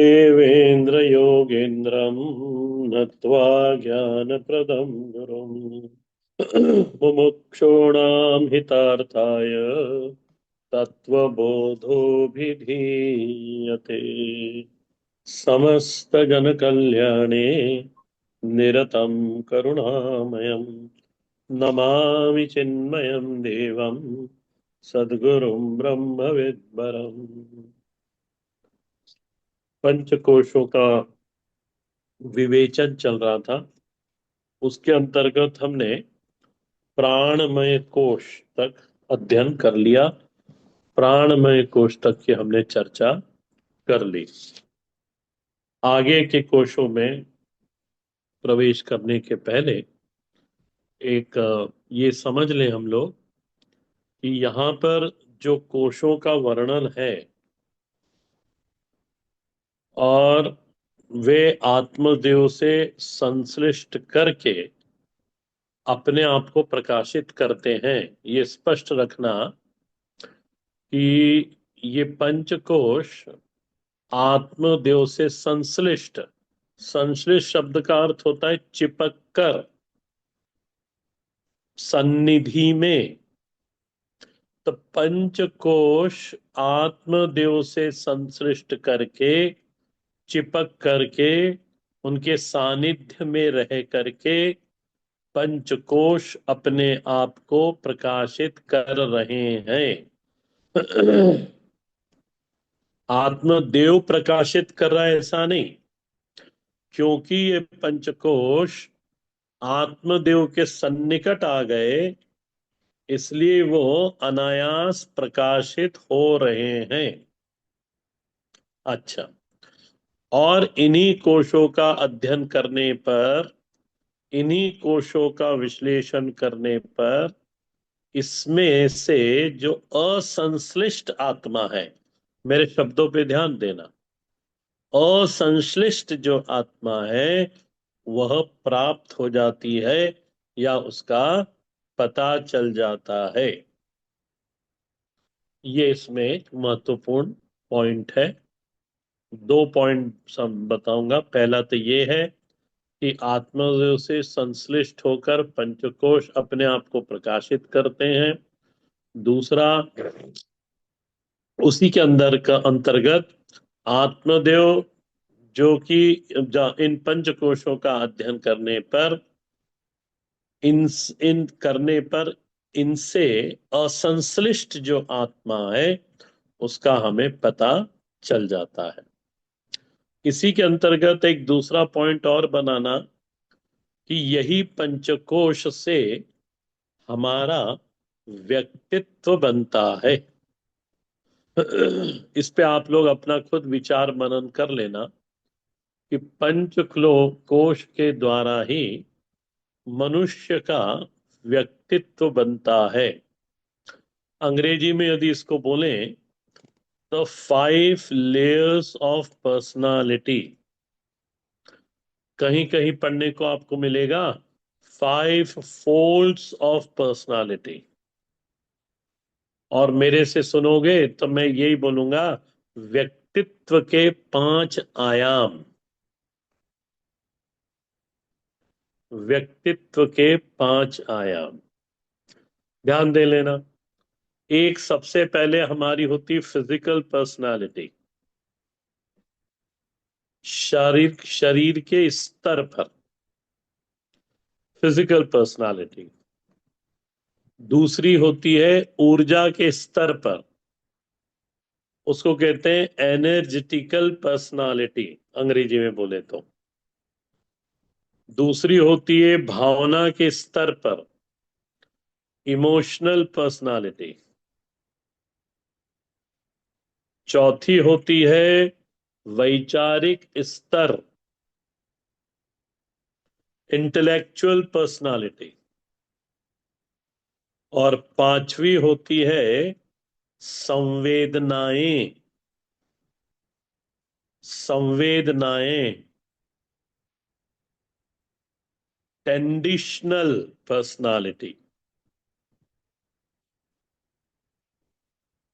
देवेन्द्र योगेन्द्रं नत्वा ज्ञानप्रदं गुरुम् मुमुक्षूणां हितार्थाय तत्त्वबोधोऽभिधीयते। समस्तजनकल्याणे निरतं करुणामयं नमामि चिन्मयं देवं सद्गुरुं ब्रह्मविद्वरम्। पंचकोशों का विवेचन चल रहा था। उसके अंतर्गत हमने प्राणमय कोश तक अध्ययन कर लिया। प्राणमय कोश तक की हमने चर्चा कर ली। आगे के कोशों में प्रवेश करने के पहले एक ये समझ लें हम लोग कि यहाँ पर जो कोशों का वर्णन है और वे आत्मदेव से संश्लिष्ट करके अपने आप को प्रकाशित करते हैं, ये स्पष्ट रखना कि ये पंचकोश आत्मदेव से संश्लिष्ट। संश्लिष्ट शब्द का अर्थ होता है चिपक कर, सन्निधि में। तो पंचकोश आत्मदेव से संश्लिष्ट करके, चिपक करके, उनके सानिध्य में रह करके पंचकोश अपने आप को प्रकाशित कर रहे हैं। आत्मदेव प्रकाशित कर रहा है ऐसा नहीं, क्योंकि ये पंचकोश आत्मदेव के सन्निकट आ गए, इसलिए वो अनायास प्रकाशित हो रहे हैं। अच्छा, और इन्हीं कोशों का अध्ययन करने पर, इन्हीं कोशों का विश्लेषण करने पर इसमें से जो असंश्लिष्ट आत्मा है, मेरे शब्दों पे ध्यान देना, असंश्लिष्ट जो आत्मा है वह प्राप्त हो जाती है या उसका पता चल जाता है। ये इसमें महत्वपूर्ण पॉइंट है। दो पॉइंट सब बताऊंगा। पहला तो ये है कि आत्मदेव से संश्लिष्ट होकर पंचकोश अपने आप को प्रकाशित करते हैं। दूसरा, उसी के अंदर का अंतर्गत आत्मदेव जो कि इन पंचकोशों का अध्ययन करने पर, इन इन करने पर इनसे असंश्लिष्ट जो आत्मा है उसका हमें पता चल जाता है। इसी के अंतर्गत एक दूसरा पॉइंट और बनाना कि यही पंचकोश से हमारा व्यक्तित्व बनता है। इस पे आप लोग अपना खुद विचार मनन कर लेना कि कोश के द्वारा ही मनुष्य का व्यक्तित्व बनता है। अंग्रेजी में यदि इसको बोलें तो 5 लेयर्स ऑफ पर्सनालिटी। कहीं कहीं पढ़ने को आपको मिलेगा 5 फोल्ड्स ऑफ पर्सनालिटी। और मेरे से सुनोगे तो मैं यही बोलूंगा, व्यक्तित्व के 5 आयाम। व्यक्तित्व के 5 आयाम ध्यान दे लेना। एक सबसे पहले हमारी होती फिजिकल पर्सनालिटी, शरीर के स्तर पर फिजिकल पर्सनालिटी। दूसरी होती है ऊर्जा के स्तर पर, उसको कहते हैं एनर्जेटिकल पर्सनालिटी अंग्रेजी में बोले तो। दूसरी होती है भावना के स्तर पर, इमोशनल पर्सनालिटी। चौथी होती है वैचारिक स्तर, इंटेलेक्चुअल पर्सनालिटी। और पांचवी होती है संवेदनाएं। संवेदनाएं, tendential personality.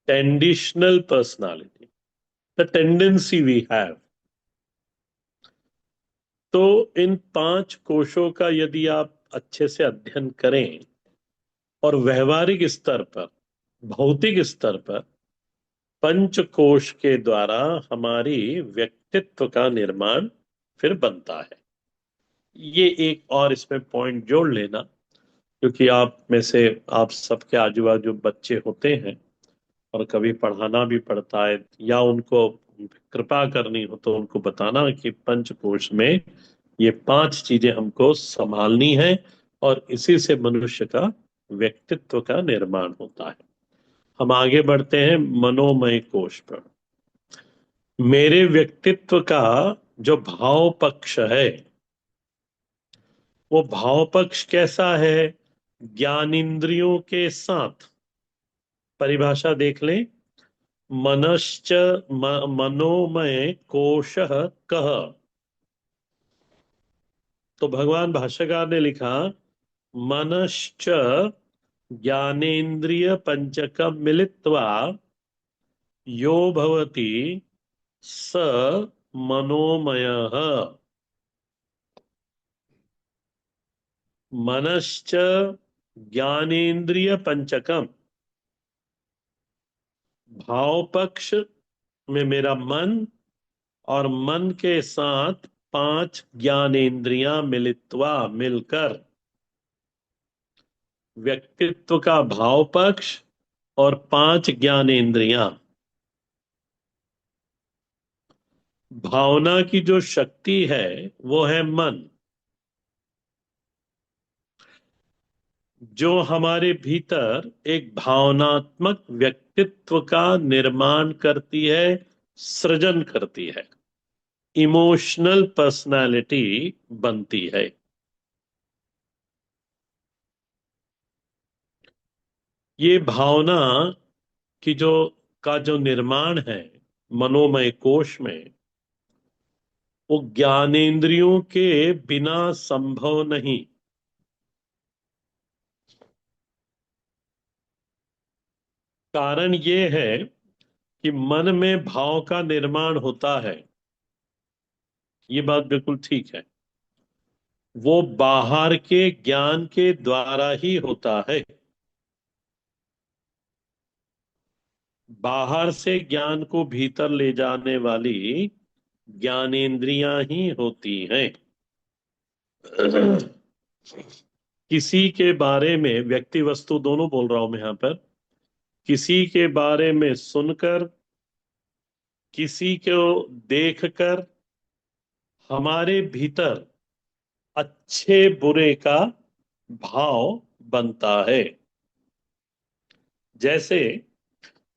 Tendential personality, the tendency we have, तो इन पांच कोशों का यदि आप अच्छे से अध्ययन करें और व्यवहारिक स्तर पर, भौतिक स्तर पर पंचकोश के द्वारा हमारी व्यक्तित्व का निर्माण फिर बनता है। ये एक और इसमें पॉइंट जोड़ लेना, क्योंकि आप में से आप सबके आजू बाजू बच्चे होते हैं और कभी पढ़ाना भी पड़ता है या उनको कृपा करनी हो तो उनको बताना कि पंचकोश में ये पांच चीजें हमको संभालनी है और इसी से मनुष्य का व्यक्तित्व का निर्माण होता है। हम आगे बढ़ते हैं मनोमय कोश पर। मेरे व्यक्तित्व का जो भाव पक्ष है, वो भाव पक्ष कैसा है? ज्ञानेंद्रियों के साथ। परिभाषा देख लें। मनश्च मनोमय कोशः कः। तो भगवान भाष्यकार ने लिखा, मनश्च ज्ञानेन्द्रिय पंचकम मिलित्वा यो भवति स मनोमयः। मनश्च ज्ञानेन्द्रिय पंचकम, भाव पक्ष में मेरा मन और मन के साथ पांच ज्ञानेंद्रियां मिलित्वा, मिलकर व्यक्तित्व का भाव पक्ष और पांच ज्ञानेंद्रियां। भावना की जो शक्ति है वो है मन, जो हमारे भीतर एक भावनात्मक व्यक्तित्व का निर्माण करती है, सृजन करती है, इमोशनल पर्सनालिटी बनती है। ये भावना की जो निर्माण है मनोमय कोश में, वो ज्ञानेंद्रियों के बिना संभव नहीं। कारण ये है कि मन में भाव का निर्माण होता है, ये बात बिल्कुल ठीक है। वो बाहर के ज्ञान के द्वारा ही होता है। बाहर से ज्ञान को भीतर ले जाने वाली ज्ञानेंद्रियां ही होती हैं। किसी के बारे में, व्यक्ति वस्तु दोनों बोल रहा हूं मैं यहां पर, किसी के बारे में सुनकर, किसी को देखकर हमारे भीतर अच्छे बुरे का भाव बनता है। जैसे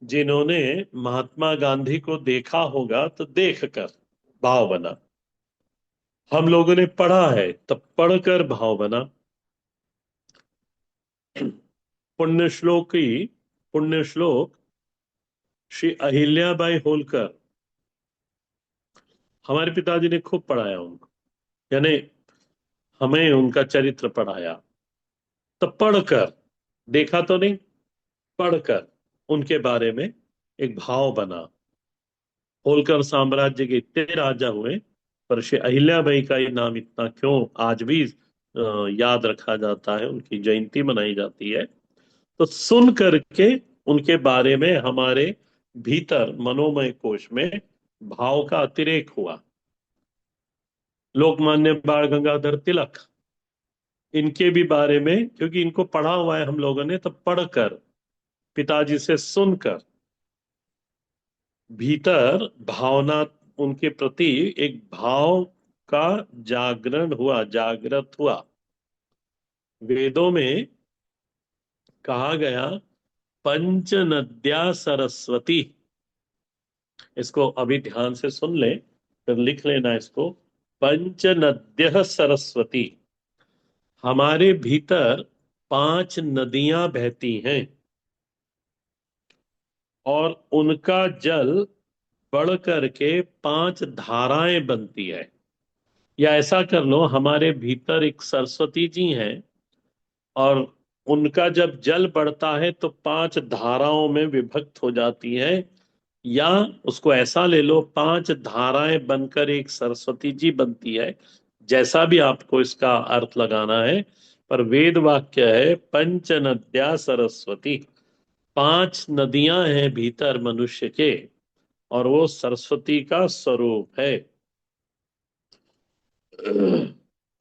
जिन्होंने महात्मा गांधी को देखा होगा तो देखकर भाव बना, हम लोगों ने पढ़ा है तब पढ़कर भाव बना। पुण्य श्लोक श्री अहिल्याबाई होलकर, हमारे पिताजी ने खूब पढ़ाया उनको, यानी हमें उनका चरित्र पढ़ाया। तो पढ़कर, देखा तो नहीं, पढ़कर उनके बारे में एक भाव बना। होलकर साम्राज्य के इतने राजा हुए, पर श्री अहिल्याबाई का ही नाम इतना क्यों आज भी याद रखा जाता है, उनकी जयंती मनाई जाती है। तो सुन करके उनके बारे में हमारे भीतर मनोमय कोश में भाव का अतिरेक हुआ। लोकमान्य बाल गंगाधर तिलक, इनके भी बारे में, क्योंकि इनको पढ़ा हुआ है हम लोगों ने, तो पढ़कर, पिताजी से सुनकर भीतर भावना, उनके प्रति एक भाव का जागरण हुआ, जागृत हुआ। वेदों में कहा गया, पंच नद्या सरस्वती। इसको अभी ध्यान से सुन ले, फिर लिख लेना इसको। पंच नद्य सरस्वती, हमारे भीतर पांच नदियां बहती हैं और उनका जल बढ़ करके पांच धाराएं बनती है। या ऐसा कर लो, हमारे भीतर एक सरस्वती जी हैं और उनका जब जल बढ़ता है तो पांच धाराओं में विभक्त हो जाती है। या उसको ऐसा ले लो, पांच धाराएं बनकर एक सरस्वती जी बनती है, जैसा भी आपको इसका अर्थ लगाना है, पर वेद वाक्य है पंच नद्या सरस्वती। 5 नदियां हैं भीतर मनुष्य के, और वो सरस्वती का स्वरूप है।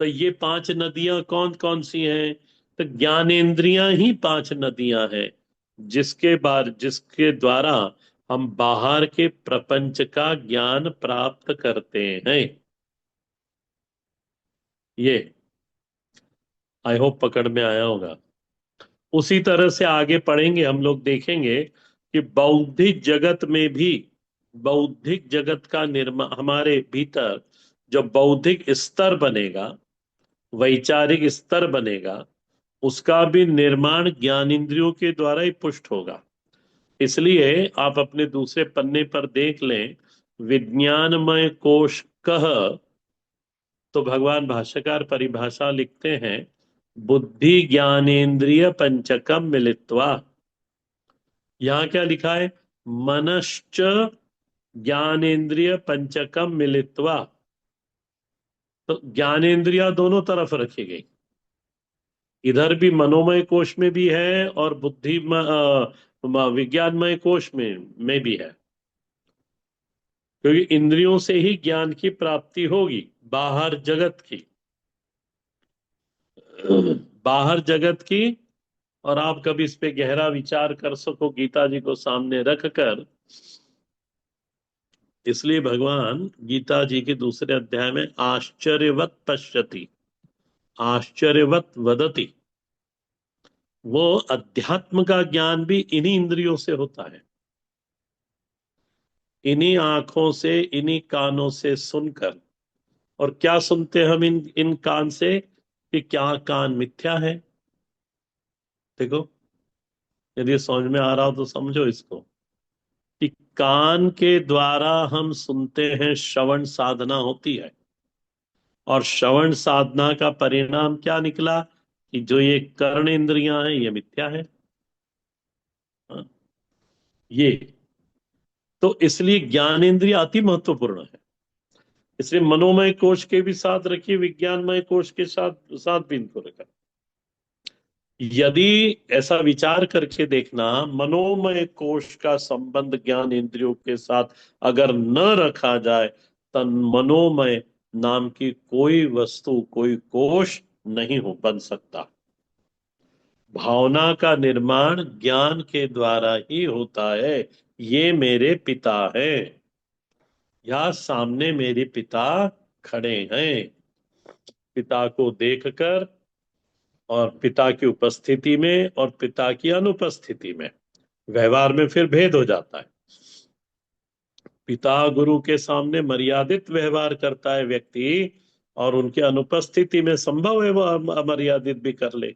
तो ये 5 नदियां कौन कौन सी हैं? तो ज्ञानेंद्रियां ही 5 नदियां हैं, जिसके द्वारा हम बाहर के प्रपंच का ज्ञान प्राप्त करते हैं। ये आई होप पकड़ में आया होगा। उसी तरह से आगे पढ़ेंगे हम लोग, देखेंगे कि बौद्धिक जगत में भी, बौद्धिक जगत का निर्माण हमारे भीतर, जो बौद्धिक स्तर बनेगा, वैचारिक स्तर बनेगा, उसका भी निर्माण ज्ञानेंद्रियों के द्वारा ही पुष्ट होगा। इसलिए आप अपने दूसरे पन्ने पर देख लें, विज्ञानमय कोश कह, तो भगवान भाष्यकार परिभाषा लिखते हैं, बुद्धि ज्ञानेन्द्रिय पंचकम मिलित्वा। यहां क्या लिखा है? मनश्च ज्ञानेन्द्रिय पंचकम मिलित्वा। तो ज्ञानेन्द्रिया दोनों तरफ रखी गई, इधर भी मनोमय कोश में भी है और विज्ञानमय कोश में भी है। क्योंकि इंद्रियों से ही ज्ञान की प्राप्ति होगी, बाहर जगत की, बाहर जगत की। और आप कभी इस पे गहरा विचार कर सको गीता जी को सामने रखकर। इसलिए भगवान गीता जी के दूसरे अध्याय में आश्चर्यवत पश्यति, आश्चर्यवत वदति, वो अध्यात्म का ज्ञान भी इन्हीं इंद्रियों से होता है, इन्हीं आंखों से, इन्हीं कानों से सुनकर। और क्या सुनते हैं हम इन इन कान से? कि क्या कान मिथ्या है? देखो, यदि ये समझ में आ रहा हो तो समझो इसको, कि कान के द्वारा हम सुनते हैं, श्रवण साधना होती है, और श्रवण साधना का परिणाम क्या निकला? कि जो ये कर्ण इंद्रियां हैं ये मिथ्या है। हाँ, ये तो इसलिए ज्ञानेंद्रिय अति महत्वपूर्ण है। इसलिए मनोमय कोश के भी साथ रखिए, विज्ञानमय कोश के साथ साथ भी इनको रखा। यदि ऐसा विचार करके देखना, मनोमय कोश का संबंध ज्ञान इंद्रियों के साथ अगर न रखा जाए, तो मनोमय नाम की कोई वस्तु, कोई कोश नहीं हो बन सकता। भावना का निर्माण ज्ञान के द्वारा ही होता है। ये मेरे पिता है, या सामने मेरे पिता खड़े हैं। पिता को देखकर, और पिता की उपस्थिति में और पिता की अनुपस्थिति में व्यवहार में फिर भेद हो जाता है। पिता गुरु के सामने मर्यादित व्यवहार करता है व्यक्ति, और उनके अनुपस्थिति में संभव है वो अमर्यादित भी कर ले।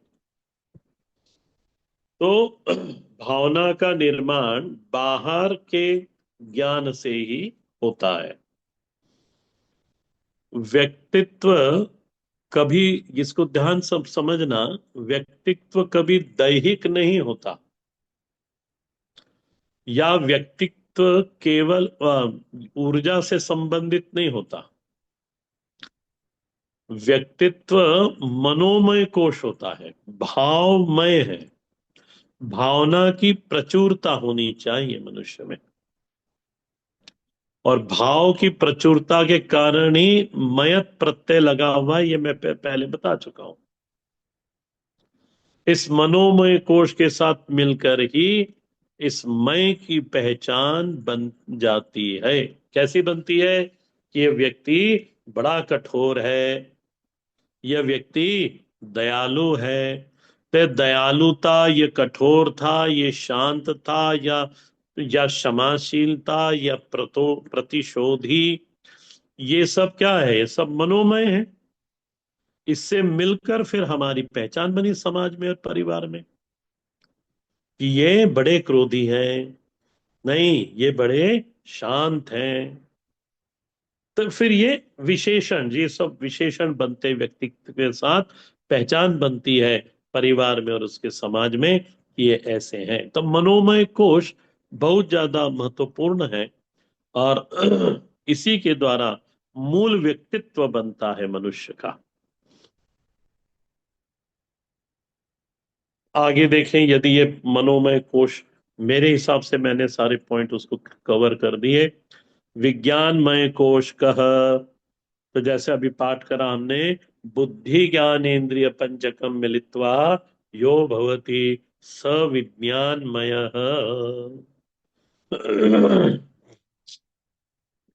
तो भावना का निर्माण बाहर के ज्ञान से ही होता है। व्यक्तित्व कभी, इसको ध्यान सब समझना, व्यक्तित्व कभी दैहिक नहीं होता, या व्यक्तित्व केवल ऊर्जा से संबंधित नहीं होता। व्यक्तित्व मनोमय कोश होता है, भावमय है। भावना की प्रचुरता होनी चाहिए मनुष्य में, और भाव की प्रचुरता के कारण ही मयत प्रत्यय लगा हुआ है, ये मैं पहले बता चुका हूं। इस मनोमय कोश के साथ मिलकर ही इस मय की पहचान बन जाती है। कैसी बनती है? कि ये व्यक्ति बड़ा कठोर है, यह व्यक्ति दयालु है। तो दयालुता, ये कठोर था, ये शांत था, या क्षमाशील था, या प्रतिशोधी, ये सब क्या है? ये सब मनोमय है। इससे मिलकर फिर हमारी पहचान बनी समाज में और परिवार में, कि ये बड़े क्रोधी हैं, नहीं ये बड़े शांत हैं। तो फिर ये विशेषण, ये सब विशेषण बनते व्यक्तित्व के साथ, पहचान बनती है परिवार में और उसके समाज में, कि ये ऐसे हैं। तो मनोमय कोश बहुत ज्यादा महत्वपूर्ण है, और इसी के द्वारा मूल व्यक्तित्व बनता है मनुष्य का। आगे देखें, यदि ये मनोमय कोश, मेरे हिसाब से मैंने सारे पॉइंट उसको कवर कर दिए। विज्ञानमय कोश कह, तो जैसे अभी पाठ करा हमने, बुद्धि ज्ञान इंद्रिय पंचकम मिलित्वा यो भवति स विज्ञानमय।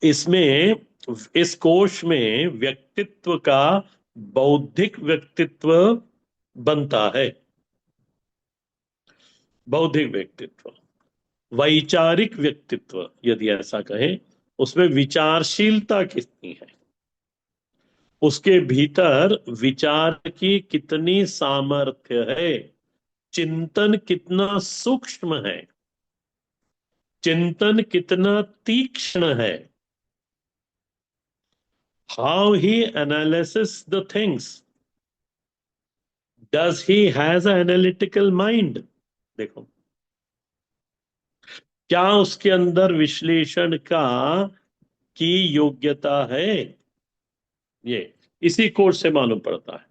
इसमें, इस कोश में व्यक्तित्व का, बौद्धिक व्यक्तित्व बनता है। बौद्धिक व्यक्तित्व, वैचारिक व्यक्तित्व यदि ऐसा कहें, उसमें विचारशीलता कितनी है, उसके भीतर विचार की कितनी सामर्थ्य है, चिंतन कितना सूक्ष्म है, चिंतन कितना तीक्ष्ण है, how he analysis the things, does he has a analytical mind. देखो, क्या उसके अंदर विश्लेषण का की योग्यता है, ये इसी कोर्स से मालूम पड़ता है।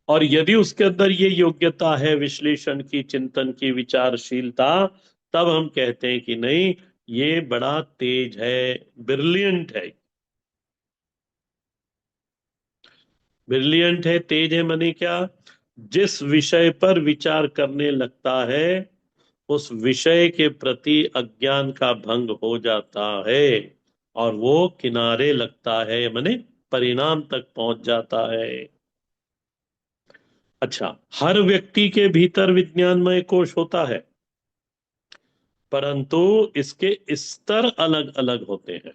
और यदि उसके अंदर ये योग्यता है विश्लेषण की, चिंतन की, विचारशीलता, तब हम कहते हैं कि नहीं, ये बड़ा तेज है, ब्रिलियंट है। ब्रिलियंट है, तेज है, माने क्या? जिस विषय पर विचार करने लगता है, उस विषय के प्रति अज्ञान का भंग हो जाता है, और वो किनारे लगता है, माने परिणाम तक पहुंच जाता है। अच्छा, हर व्यक्ति के भीतर विज्ञानमय कोश होता है, परंतु इसके स्तर अलग अलग होते हैं।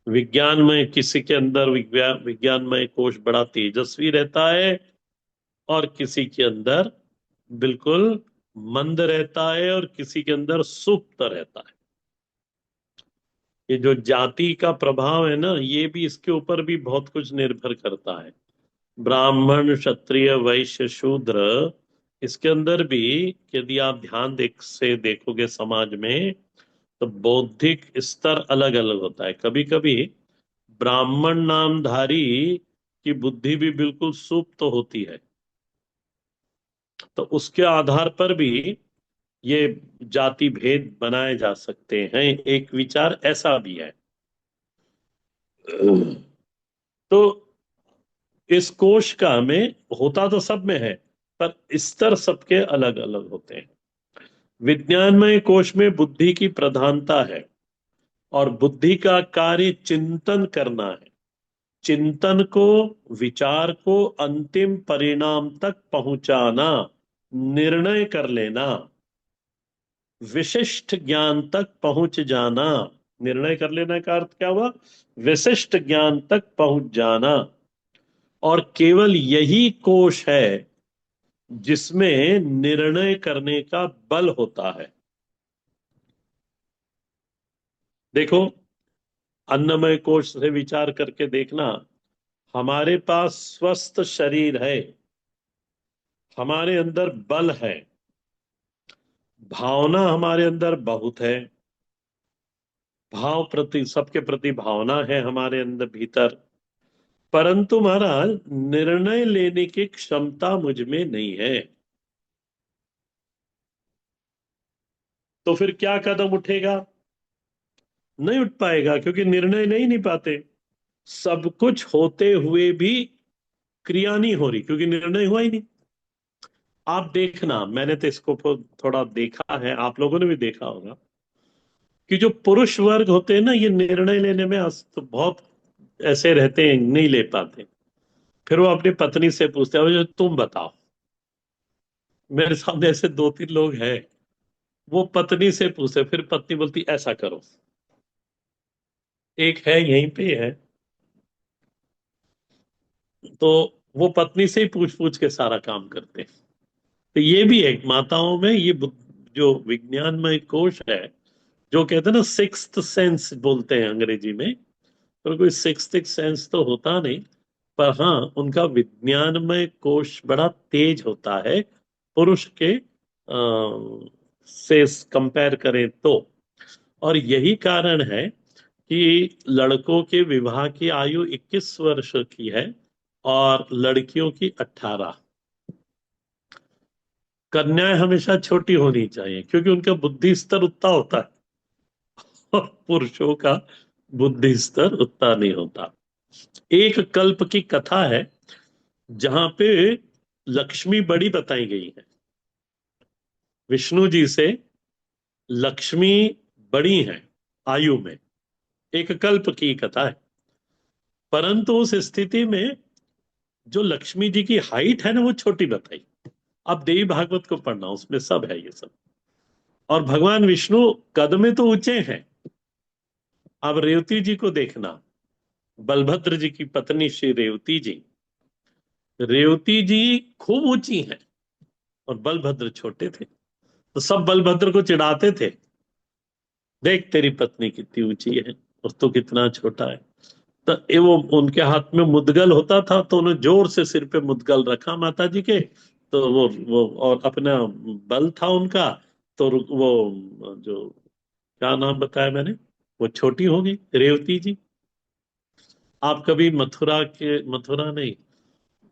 विज्ञानमय, किसी के अंदर विज्ञानमय कोश बड़ा तेजस्वी रहता है, और किसी के अंदर बिल्कुल मंद रहता है, और किसी के अंदर सुप्त रहता है। ये जो जाति का प्रभाव है ना, ये भी इसके ऊपर भी बहुत कुछ निर्भर करता है। ब्राह्मण, क्षत्रिय, वैश्य, शूद्र, इसके अंदर भी यदि आप ध्यान से देखोगे समाज में, तो बौद्धिक स्तर अलग अलग होता है। कभी कभी ब्राह्मण नामधारी की बुद्धि भी बिल्कुल सुप्त तो होती है, तो उसके आधार पर भी ये जाति भेद बनाए जा सकते हैं। एक विचार ऐसा भी है। तो इस कोश का में होता तो सब में है, पर स्तर सबके अलग अलग होते हैं। विज्ञानमय कोश में बुद्धि की प्रधानता है, और बुद्धि का कार्य चिंतन करना है। चिंतन को, विचार को अंतिम परिणाम तक पहुंचाना, निर्णय कर लेना, विशिष्ट ज्ञान तक पहुंच जाना। निर्णय कर लेने का अर्थ क्या हुआ? विशिष्ट ज्ञान तक पहुंच जाना। और केवल यही कोश है जिसमें निर्णय करने का बल होता है। देखो, अन्नमय कोश से विचार करके देखना, हमारे पास स्वस्थ शरीर है, हमारे अंदर बल है, भावना हमारे अंदर बहुत है, भाव प्रति, सबके प्रति भावना है हमारे अंदर भीतर, परंतु महाराज निर्णय लेने की क्षमता मुझ में नहीं है। तो फिर क्या कदम उठेगा? नहीं उठ पाएगा, क्योंकि निर्णय नहीं पाते। सब कुछ होते हुए भी क्रिया नहीं हो रही, क्योंकि निर्णय हुआ ही नहीं। आप देखना, मैंने तो इसको थोड़ा देखा है, आप लोगों ने भी देखा होगा, कि जो पुरुष वर्ग होते हैं ना, ये निर्णय लेने में तो बहुत ऐसे रहते हैं, नहीं ले पाते। फिर वो अपनी पत्नी से पूछते हैं, "जो तुम बताओ।" मेरे सामने ऐसे दो तीन लोग हैं, वो पत्नी से पूछते, फिर पत्नी बोलती ऐसा करो। एक है, यहीं पे है, तो वो पत्नी से ही पूछ पूछ के सारा काम करते हैं। तो ये भी एक माताओं में ये जो विज्ञानमय कोश है, जो कहते हैं ना सिक्स्थ सेंस बोलते हैं अंग्रेजी में, पर कोई सिक्स्थ सेंस तो होता नहीं, पर हाँ, उनका विज्ञानमय कोश बड़ा तेज होता है पुरुष के से कंपेयर करें तो। और यही कारण है कि लड़कों के विवाह की आयु 21 वर्ष की है और लड़कियों की 18। कन्याएं हमेशा छोटी होनी चाहिए क्योंकि उनका बुद्धि स्तर उतना होता है और पुरुषों का बुद्धि स्तर उतना नहीं होता। एक कल्प की कथा है जहां पे लक्ष्मी बड़ी बताई गई है। विष्णु जी से लक्ष्मी बड़ी हैं आयु में। एक कल्प की कथा है। परंतु उस स्थिति में जो लक्ष्मी जी की हाइट है ना वो छोटी बताई। अब देवी भागवत को पढ़ना, उसमें सब है ये सब। और भगवान विष्णु कद में तो ऊंचे हैं। अब रेवती जी को देखना, बलभद्र जी की पत्नी श्री रेवती जी। रेवती जी खूब ऊंची हैं और बलभद्र छोटे थे, तो सब बलभद्र को चिढ़ाते थे, देख तेरी पत्नी कितनी ऊंची है और तू कितना छोटा है। तो ये वो उनके हाथ में मुद्गल होता था तो उन्होंने जोर से सिर पे मुद्गल रखा माता जी के। तो वो और अपना बल था उनका। तो वो जो क्या नाम बताया मैंने, वो छोटी होगी रेवती जी। आप कभी मथुरा नहीं,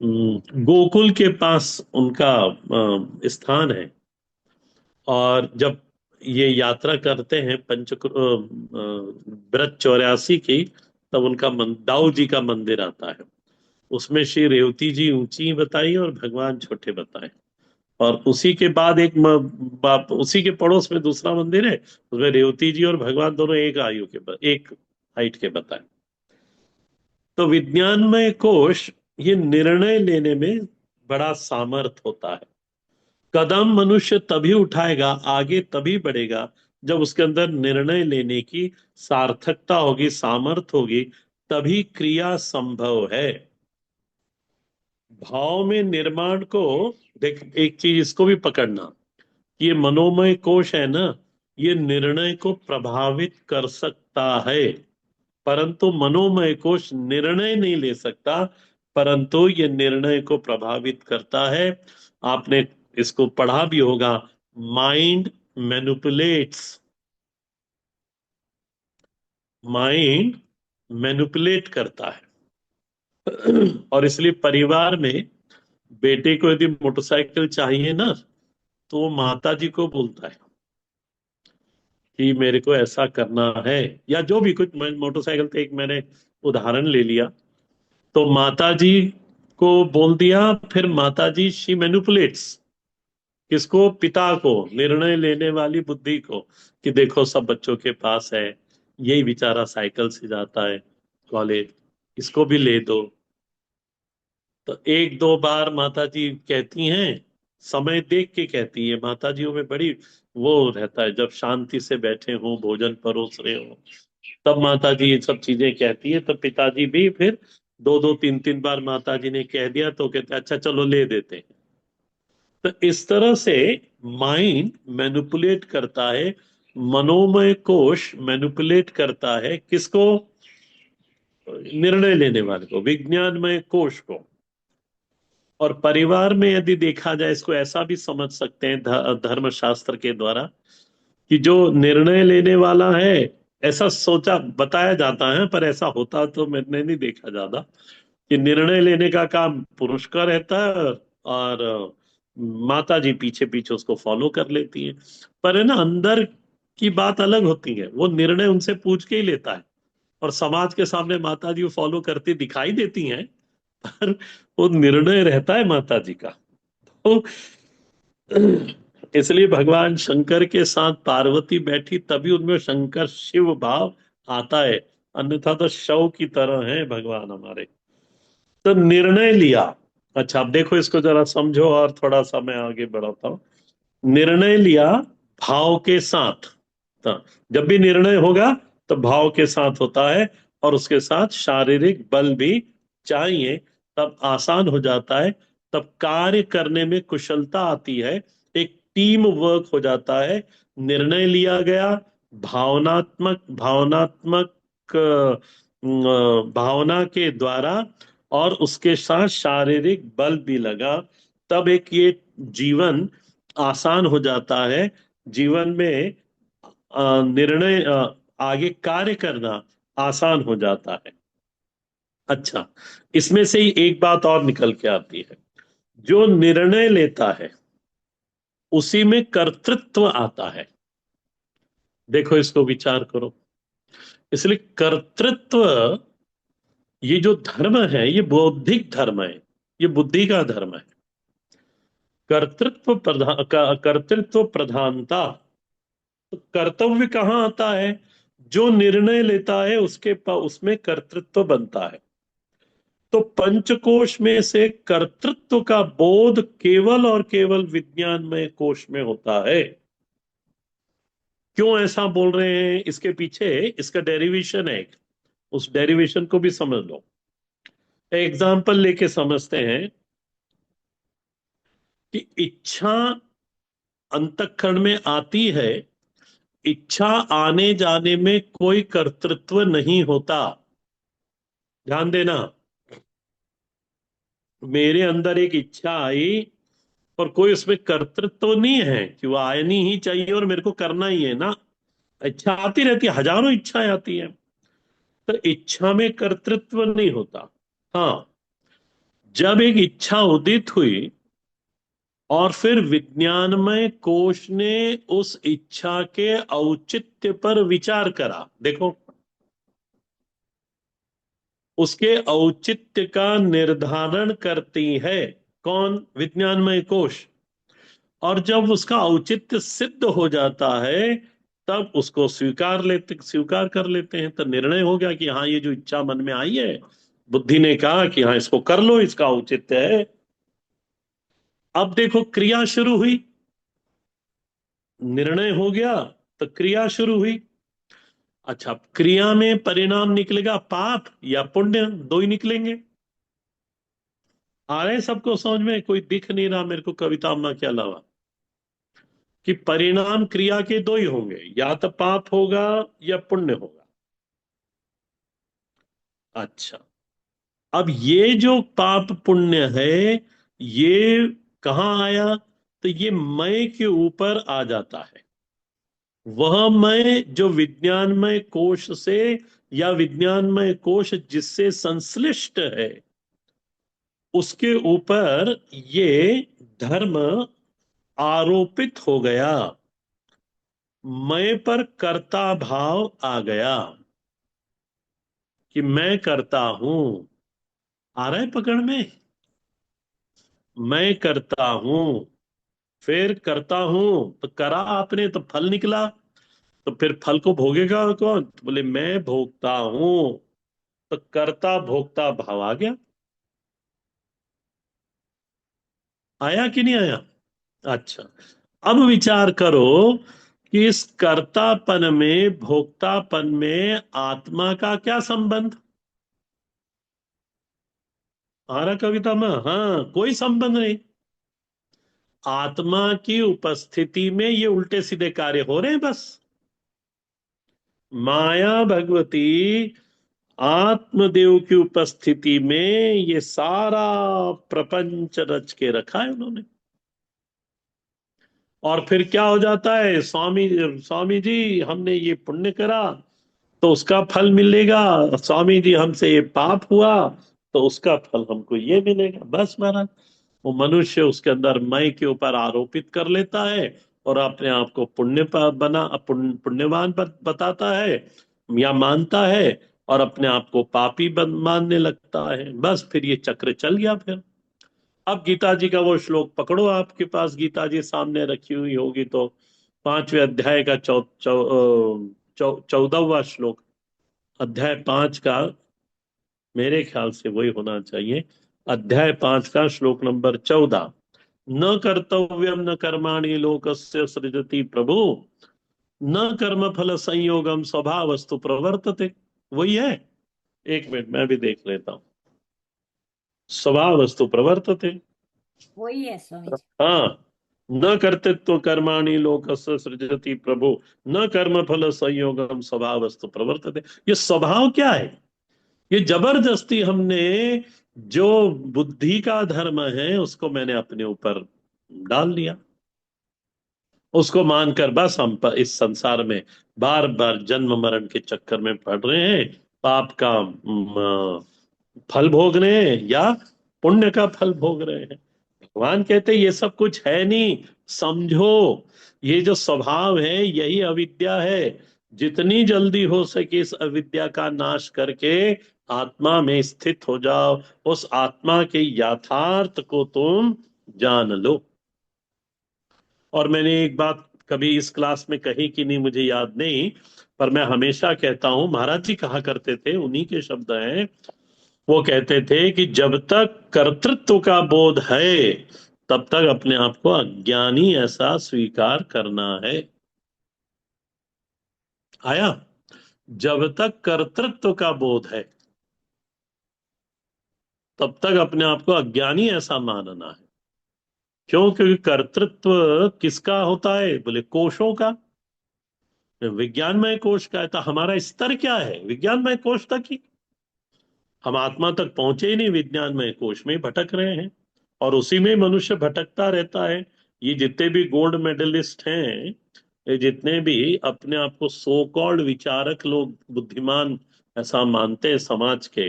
गोकुल के पास उनका स्थान है। और जब ये यात्रा करते हैं ब्रत 84 की, तब उनका दाऊ जी का मंदिर आता है। उसमें श्री रेवती जी ऊंची बताई और भगवान छोटे बताए। और उसी के बाद उसी के पड़ोस में दूसरा मंदिर है, उसमें रेवती जी और भगवान दोनों एक आयु के एक हाइट के बताए। तो विज्ञानमय कोश ये निर्णय लेने में बड़ा सामर्थ होता है। कदम मनुष्य तभी उठाएगा, आगे तभी बढ़ेगा, जब उसके अंदर निर्णय लेने की सार्थकता होगी, सामर्थ होगी। तभी क्रिया संभव है। भाव में निर्माण को देख, एक चीज इसको भी पकड़ना, ये मनोमय कोश है ना, ये निर्णय को प्रभावित कर सकता है। परंतु मनोमय कोश निर्णय नहीं ले सकता, परंतु ये निर्णय को प्रभावित करता है। आपने इसको पढ़ा भी होगा, माइंड मैनिपुलेट्स, माइंड मैनिपुलेट करता है। और इसलिए परिवार में बेटे को यदि मोटरसाइकिल चाहिए ना, तो वो माता जी को बोलता है कि मेरे को ऐसा करना है, या जो भी कुछ। मोटरसाइकिल तो एक मैंने उदाहरण ले लिया। तो माता जी को बोल दिया, फिर माता जी शी मैनिपुलेट्स किसको, पिता को, निर्णय लेने वाली बुद्धि को, कि देखो सब बच्चों के पास है, यही बेचारा साइकिल से जाता है कॉलेज, इसको भी ले दो। तो एक दो बार माता जी कहती हैं, समय देख के कहती है। माता जियों में बड़ी वो रहता है, जब शांति से बैठे हों, भोजन परोस रहे हो, तब माता जी ये सब चीजें कहती है। तो पिताजी भी फिर दो दो तीन तीन बार माता जी ने कह दिया तो कहते अच्छा चलो ले देते हैं। तो इस तरह से माइंड मैनिपुलेट करता है, मनोमय कोश मैनिपुलेट करता है किसको, निर्णय लेने वाले को, विज्ञानमय कोश को। और परिवार में यदि देखा जाए, इसको ऐसा भी समझ सकते हैं धर्मशास्त्र के द्वारा, कि जो निर्णय लेने वाला है, ऐसा सोचा बताया जाता है पर ऐसा होता तो मैंने नहीं देखा ज्यादा, कि निर्णय लेने का काम पुरुष का रहता है और माता जी पीछे पीछे उसको फॉलो कर लेती है। पर है ना, अंदर की बात अलग होती है, वो निर्णय उनसे पूछ के ही लेता है। और समाज के सामने माता जी फॉलो करती दिखाई देती हैं, पर वो निर्णय रहता है माता जी का। तो इसलिए भगवान शंकर के साथ पार्वती बैठी, तभी उनमें शंकर शिव भाव आता है। अन्यथा तो शव की तरह है भगवान हमारे। तो निर्णय लिया। अच्छा अब देखो, इसको जरा समझो और थोड़ा सा मैं आगे बढ़ाता हूं। निर्णय लिया भाव के साथ। तो जब भी निर्णय होगा तो भाव के साथ होता है, और उसके साथ शारीरिक बल भी चाहिए, तब आसान हो जाता है। तब कार्य करने में कुशलता आती है, एक टीम वर्क हो जाता है। निर्णय लिया गया, भावनात्मक भावना के द्वारा, और उसके साथ शारीरिक बल भी लगा, तब एक ये जीवन आसान हो जाता है। जीवन में निर्णय, आगे कार्य करना आसान हो जाता है। अच्छा, इसमें से ही एक बात और निकल के आती है, जो निर्णय लेता है उसी में कर्तृत्व आता है। देखो, इसको विचार करो। इसलिए कर्तृत्व, ये जो धर्म है ये बौद्धिक धर्म है, ये बुद्धि का धर्म है। कर्तृत्व प्रधानता, तो कर्तव्य कहाँ आता है? जो निर्णय लेता है उसमें कर्तृत्व बनता है। तो पंचकोश में से कर्तृत्व का बोध केवल और केवल विज्ञानमय कोश में होता है। क्यों ऐसा बोल रहे हैं? इसके पीछे इसका डेरिवेशन है, उस डेरिवेशन को भी समझ लो। एग्जाम्पल लेके समझते हैं कि इच्छा अंतःकरण में आती है, इच्छा आने जाने में कोई कर्तृत्व नहीं होता। ध्यान देना, मेरे अंदर एक इच्छा आई और कोई उसमें कर्तृत्व नहीं है कि वो आनी ही चाहिए और मेरे को करना ही है ना। इच्छा आती रहती है, हजारों इच्छाएं आती हैं, तो इच्छा में कर्तृत्व नहीं होता। हाँ, जब एक इच्छा उदित हुई और फिर विज्ञानमय कोश ने उस इच्छा के औचित्य पर विचार करा। देखो, उसके औचित्य का निर्धारण करती है कौन? विज्ञानमय कोश। और जब उसका औचित्य सिद्ध हो जाता है तब उसको स्वीकार कर लेते हैं। तो निर्णय हो गया कि हाँ, ये जो इच्छा मन में आई है, बुद्धि ने कहा कि हाँ, इसको कर लो, इसका औचित्य है। अब देखो, क्रिया शुरू हुई, निर्णय हो गया तो क्रिया शुरू हुई। अच्छा, क्रिया में परिणाम निकलेगा पाप या पुण्य, दो ही निकलेंगे। आ रहे हैं सबको समझ में? कोई दिख नहीं रहा मेरे को कविता अम्मा के अलावा, कि परिणाम क्रिया के दो ही होंगे, या तो पाप होगा या पुण्य होगा। अच्छा, अब ये जो पाप पुण्य है, ये कहाँ आया? तो ये मैं के ऊपर आ जाता है। वह मैं जो विज्ञानमय कोश से, या विज्ञानमय कोश जिससे संश्लिष्ट है, उसके ऊपर ये धर्म आरोपित हो गया। मैं पर कर्ता भाव आ गया कि मैं करता हूं। आ रहा है पकड़ में? मैं करता हूं, फिर करता हूं, तो करा आपने तो फल निकला। तो फिर फल को भोगेगा कौन? तो बोले मैं भोगता हूं। तो कर्ता भोक्ता भाव आ गया। आया कि नहीं आया? अच्छा, अब विचार करो कि इस कर्तापन में, भोक्तापन में आत्मा का क्या संबंध? आ रहा कविता में? हाँ, कोई संबंध नहीं। आत्मा की उपस्थिति में ये उल्टे सीधे कार्य हो रहे हैं बस। माया भगवती आत्मदेव की उपस्थिति में ये सारा प्रपंच रच के रखा है उन्होंने। और फिर क्या हो जाता है? स्वामी स्वामी जी, हमने ये पुण्य करा तो उसका फल मिलेगा। स्वामी जी, हमसे ये पाप हुआ तो उसका फल हमको ये मिलेगा। बस महाराज, वो मनुष्य उसके अंदर मैं के ऊपर आरोपित कर लेता है और अपने आप को पुण्यवान बताता है या मानता है, और अपने आप को पापी मानने लगता है। बस फिर ये चक्र चल गया फिर। अब गीता जी का वो श्लोक पकड़ो, आपके पास गीता जी सामने रखी हुई होगी तो, 5वें अध्याय का 14वां श्लोक, अध्याय 5 का, मेरे ख्याल से वही होना चाहिए। अध्याय 5 का श्लोक नंबर 14। न कर्तव्यम न कर्माणि लोकस्य सृजति प्रभु, न कर्म फल संयोगम स्वभावस्तु प्रवर्तते। वही है। एक मिनट, मैं भी देख लेता हूँ। स्वभावस्तु प्रवर्तते। वही है स्वामी जी। हाँ, न कर्तृत्व कर्माणि लोकस्य सृजति प्रभु, न कर्म फल संयोगम स्वभावस्तु प्रवर्तते। ये स्वभाव क्या है? ये जबरदस्ती हमने, जो बुद्धि का धर्म है उसको मैंने अपने ऊपर डाल लिया। उसको मानकर बस हम इस संसार में बार बार जन्म मरण के चक्कर में पड़ रहे हैं। पाप का फल भोग रहे हैं या पुण्य का फल भोग रहे हैं। भगवान कहते हैं ये सब कुछ है नहीं, समझो, ये जो स्वभाव है यही अविद्या है। जितनी जल्दी हो सके इस अविद्या का नाश करके आत्मा में स्थित हो जाओ, उस आत्मा के यथार्थ को तुम जान लो। और मैंने एक बात कभी इस क्लास में कही कि नहीं मुझे याद नहीं, पर मैं हमेशा कहता हूं, महाराज जी कहा करते थे, उन्हीं के शब्द हैं। वो कहते थे कि जब तक कर्तृत्व का बोध है तब तक अपने आप को अज्ञानी ऐसा स्वीकार करना है। आया? जब तक कर्तृत्व का बोध है तब तक अपने आप को अज्ञानी ऐसा मानना है। क्यों? क्योंकि कर्तृत्व किसका होता है? बोले कोशों का, विज्ञानमय कोश का है। तो हमारा स्तर क्या है? विज्ञानमय कोश तक ही। हम आत्मा तक पहुंचे ही नहीं, विज्ञानमय कोश में ही भटक रहे हैं, और उसी में मनुष्य भटकता रहता है। ये जितने भी गोल्ड मेडलिस्ट हैं, ये जितने भी अपने आप को सो कॉल्ड विचारक लोग, बुद्धिमान ऐसा मानते हैं समाज के,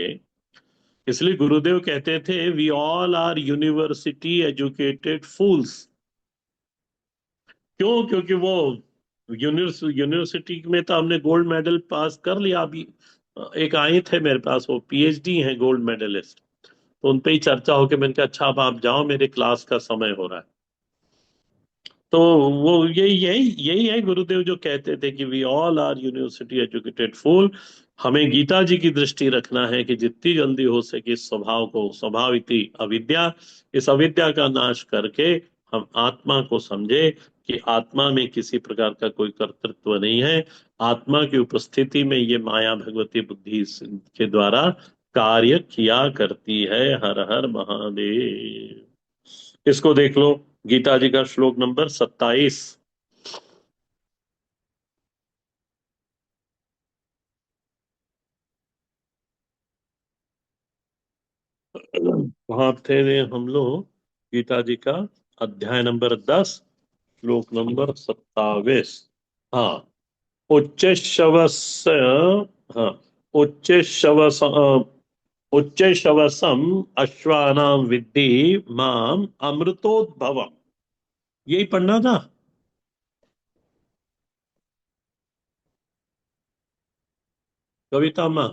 इसलिए गुरुदेव कहते थे we all are university educated fools. क्यों? क्योंकि वो यूनिवर्सिटी में तो हमने गोल्ड मेडल पास कर लिया। अभी एक आए थे मेरे पास, वो पीएचडी हैं, गोल्ड मेडलिस्ट। तो उन पे ही चर्चा होके मैंने कहा अच्छा अब आप जाओ, मेरे क्लास का समय हो रहा है। तो वो यही यही यही है गुरुदेव जो कहते थे कि we all are university educated fool. हमें गीता जी की दृष्टि रखना है कि जितनी जल्दी हो सके इस स्वभाव को, स्वभाव इति अविद्या, इस अविद्या का नाश करके हम आत्मा को समझे कि आत्मा में किसी प्रकार का कोई कर्तृत्व नहीं है। आत्मा की उपस्थिति में ये माया भगवती बुद्धि के द्वारा कार्य किया करती है। हर हर महादेव। इसको देख लो, गीता जी का श्लोक नंबर 27। वहां थे हम लोग, गीता जी का अध्याय नंबर 10, श्लोक नंबर 27। हाँ। उच्च शवस, हाँ, उच्च शवस, उच्च शवसम अश्वानाम विद्धि माम अमृतोद्भवम। यही पढ़ना था। कविता माँ,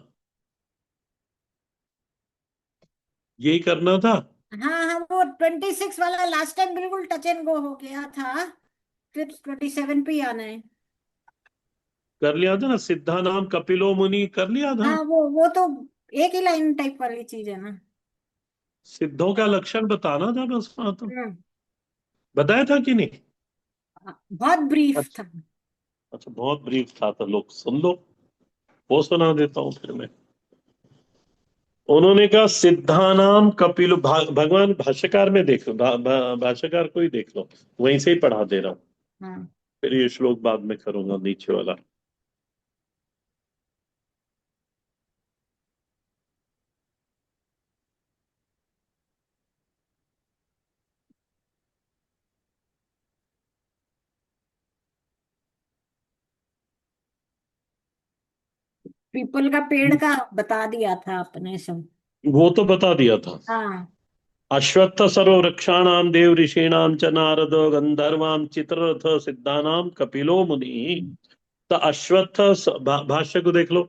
यही करना था। हाँ हाँ, वो 26 वाला लास्ट टाइम बिल्कुल टच एंड गो हो गया था। फिर 27 पे ही आना है। कर लिया था ना, सिद्धा नाम कपिलो मुनि, कर लिया था। हाँ, वो तो एक ही लाइन टाइप वाली चीज है ना। सिद्धों का लक्षण बताना था बस, हाँ तो हम्म। बताया था कि नहीं? बहुत ब्रीफ अच्छा। था। अच्छा, बहुत ब्रीफ था तो लोग सुन लो, वो सुना देता हूँ फिर मैं। उन्होंने कहा सिद्धानाम कपिल भगवान भाष्यकार में देख लो, भाष्यकार को ही देख लो, वहीं से ही पढ़ा दे रहा हूँ। हाँ। फिर ये श्लोक बाद में करूंगा, नीचे वाला। पीपल का पेड़ का बता दिया था आपने सब। वो तो बता दिया था। हाँ। अश्वत्थ सर्व वृक्षाणाम देव ऋषीणाम च नारद गंधर्वाम चित्ररथ सिद्धानाम कपिलो मुनि। तो अश्वत्थ भाष्य को देख लो।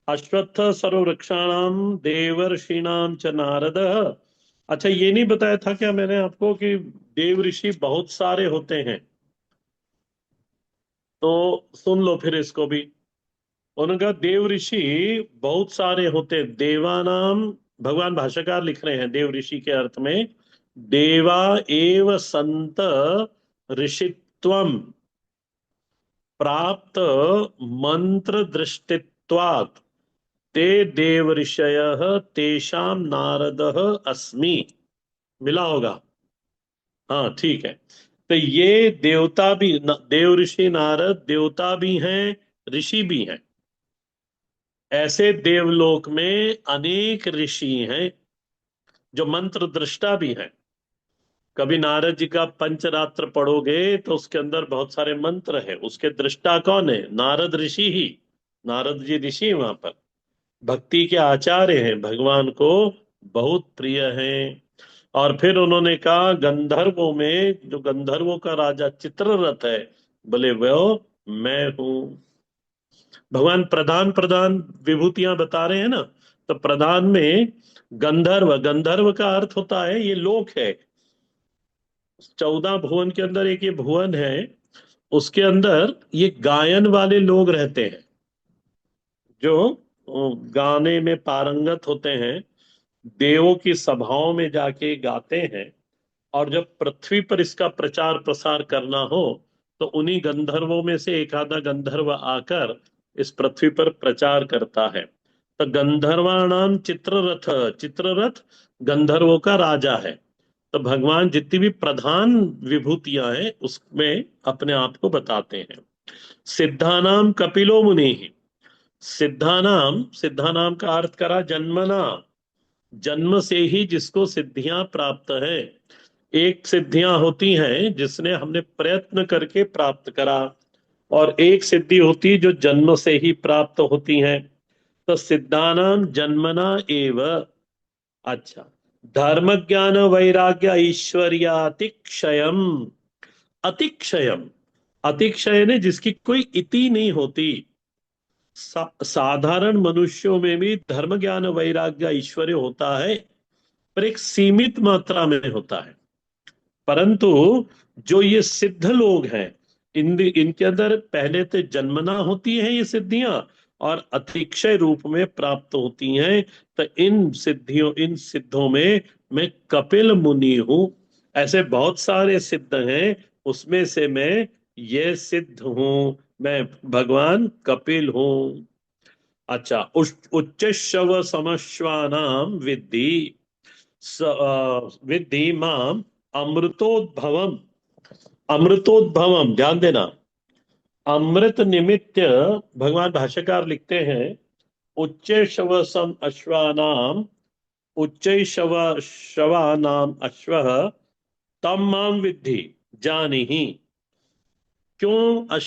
अश्वत्थ सर्व वृक्षाणाम देवर्षिणाम च नारद। अच्छा, ये नहीं बताया था क्या मैंने आपको कि देव ऋषि बहुत सारे होते हैं? तो सुन लो फिर इसको भी। उनका देव ऋषि बहुत सारे होते हैं। देवानाम, भगवान भाष्यकार लिख रहे हैं देव ऋषि के अर्थ में, देवा एव संत ऋषित्वम प्राप्त मंत्र दृष्टित्वात् ते देव ऋषयः तेषाम नारदः अस्मि। मिला होगा? हाँ ठीक है। तो ये देवता भी, देव ऋषि नारद देवता भी हैं, ऋषि भी हैं। ऐसे देवलोक में अनेक ऋषि हैं जो मंत्र दृष्टा भी हैं। कभी नारद जी का पंचरात्र पढ़ोगे तो उसके अंदर बहुत सारे मंत्र हैं, उसके दृष्टा कौन है? नारद ऋषि ही। नारद जी ऋषि हैं वहां पर। भक्ति के आचार्य हैं, भगवान को बहुत प्रिय हैं। और फिर उन्होंने कहा गंधर्वों में जो गंधर्वों का राजा चित्ररथ है, बोले वो मैं हूं। भगवान प्रधान प्रधान विभूतियां बता रहे हैं ना, तो प्रधान में गंधर्व, गंधर्व का अर्थ होता है ये लोक है। 14 भुवन के अंदर एक ये भुवन है, उसके अंदर ये गायन वाले लोग रहते हैं, जो गाने में पारंगत होते हैं, देवों की सभाओं में जाके गाते हैं। और जब पृथ्वी पर इसका प्रचार प्रसार करना हो, तो उन्हीं गंधर्वों में से एक आधा गंधर्व आकर इस पृथ्वी पर प्रचार करता है। तो गंधर्वाणाम चित्ररथ, चित्ररथ गंधर्वों का राजा है। तो भगवान जितनी भी प्रधान विभूतियां हैं उसमें अपने आप को बताते हैं। सिद्धानाम कपिलो मुनि, सिद्धानाम, सिद्धानाम का अर्थ करा जन्मना, जन्म से ही जिसको सिद्धियां प्राप्त है। एक सिद्धियां होती हैं जिसने हमने प्रयत्न करके प्राप्त करा, और एक सिद्धि होती जो जन्म से ही प्राप्त होती हैं। तो सिद्धानाम जन्मना एव। अच्छा, धर्म ज्ञान वैराग्य ऐश्वर्यातिक्षयम, अतिक्षयम, अतिक्षय ने जिसकी कोई इति नहीं होती। साधारण मनुष्यों में भी धर्म ज्ञान वैराग्य ऐश्वर्य होता है, पर एक सीमित मात्रा में होता है। परंतु जो ये सिद्ध लोग हैं, इनके अंदर पहले तो जन्मना होती है ये सिद्धियां, और अतिशय रूप में प्राप्त होती हैं। तो इन सिद्धियों, इन सिद्धों में मैं कपिल मुनि हूं। ऐसे बहुत सारे सिद्ध हैं, उसमें से मैं ये सिद्ध हूं, मैं भगवान कपिल हूं। अच्छा, उच्च शव समश्वानाम विद्धि, विद्धि माम अमृतोद्भवम, अमृतोद्भवम ध्यान देना, अमृत निमित्त। भगवान भाष्यकार लिखते हैं उच्च शव सम अश्वानाम, उच्च शव शवानाम अश्वः तम माम विद्धि जानिहि। क्यों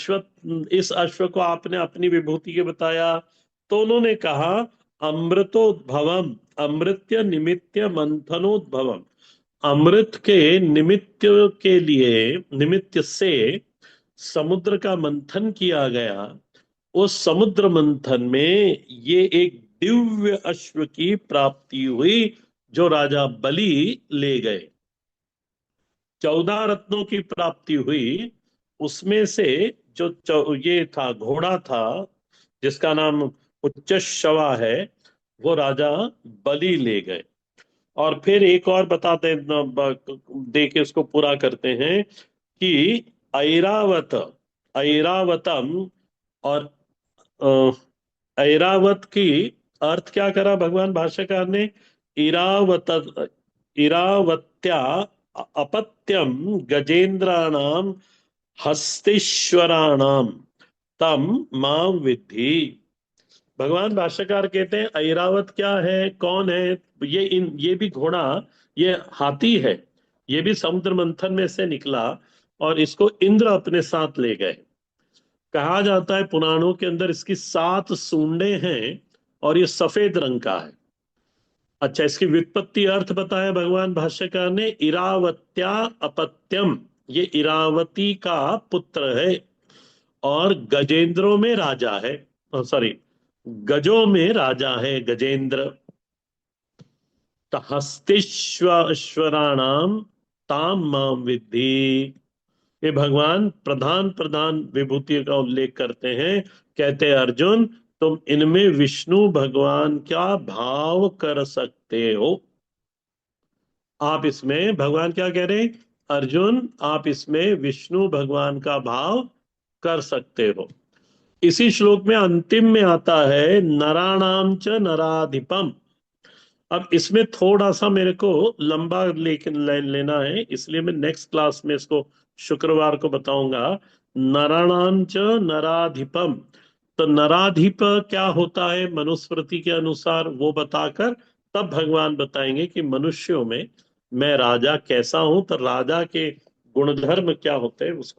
इस अश्व को आपने अपनी विभूति के बताया? तो उन्होंने कहा अमृतोद्भवम, अमृत्य निमित्य मंथनोद्भवम, अमृत के निमित्त के लिए, निमित्त से समुद्र का मंथन किया गया। उस समुद्र मंथन में ये एक दिव्य अश्व की प्राप्ति हुई जो राजा बलि ले गए। 14 रत्नों की प्राप्ति हुई, उसमें से जो ये था घोड़ा था जिसका नाम उच्च शवा है, वो राजा बलि ले गए। और फिर एक और बताते दे के उसको पूरा करते हैं कि ऐरावत, ऐरावतम, और ऐरावत की अर्थ क्या करा भगवान भाष्यकार ने? इरावत, इरावत्या अपत्यम गजेंद्राणाम हस्तीश्वराणाम तम माम विद्धि। भगवान भाष्यकार कहते हैं ऐरावत क्या है, कौन है? ये भी घोड़ा, ये हाथी है, ये भी समुद्र मंथन में से निकला, और इसको इंद्र अपने साथ ले गए। कहा जाता है पुराणों के अंदर इसकी 7 सूंडें हैं, और ये सफेद रंग का है। अच्छा, इसकी व्युत्पत्ति अर्थ बताया भगवान भाष्यकार ने, इरावत्या अपत्यम, ये इरावती का पुत्र है, और गजेंद्रों में राजा है, सॉरी, गजों में राजा है गजेंद्र। तो हस्तीश्वराणाम ताम माम विद्धि, ये भगवान प्रधान प्रधान विभूतियों का उल्लेख करते हैं। कहते हैं अर्जुन, तुम इनमें विष्णु भगवान का भाव कर सकते हो। आप इसमें, भगवान क्या कह रहे हैं? अर्जुन आप इसमें विष्णु भगवान का भाव कर सकते हो। इसी श्लोक में अंतिम में आता है नराणाम च नराधिपम। अब इसमें थोड़ा सा मेरे को लंबा लेना है, इसलिए मैं नेक्स्ट क्लास में इसको शुक्रवार को बताऊंगा। नराणाम च नराधिपम, तो नराधिप क्या होता है मनुस्मृति के अनुसार वो बताकर तब भगवान बताएंगे कि मनुष्यों में मैं राजा कैसा हूं। तो राजा के गुणधर्म क्या होते हैं उसको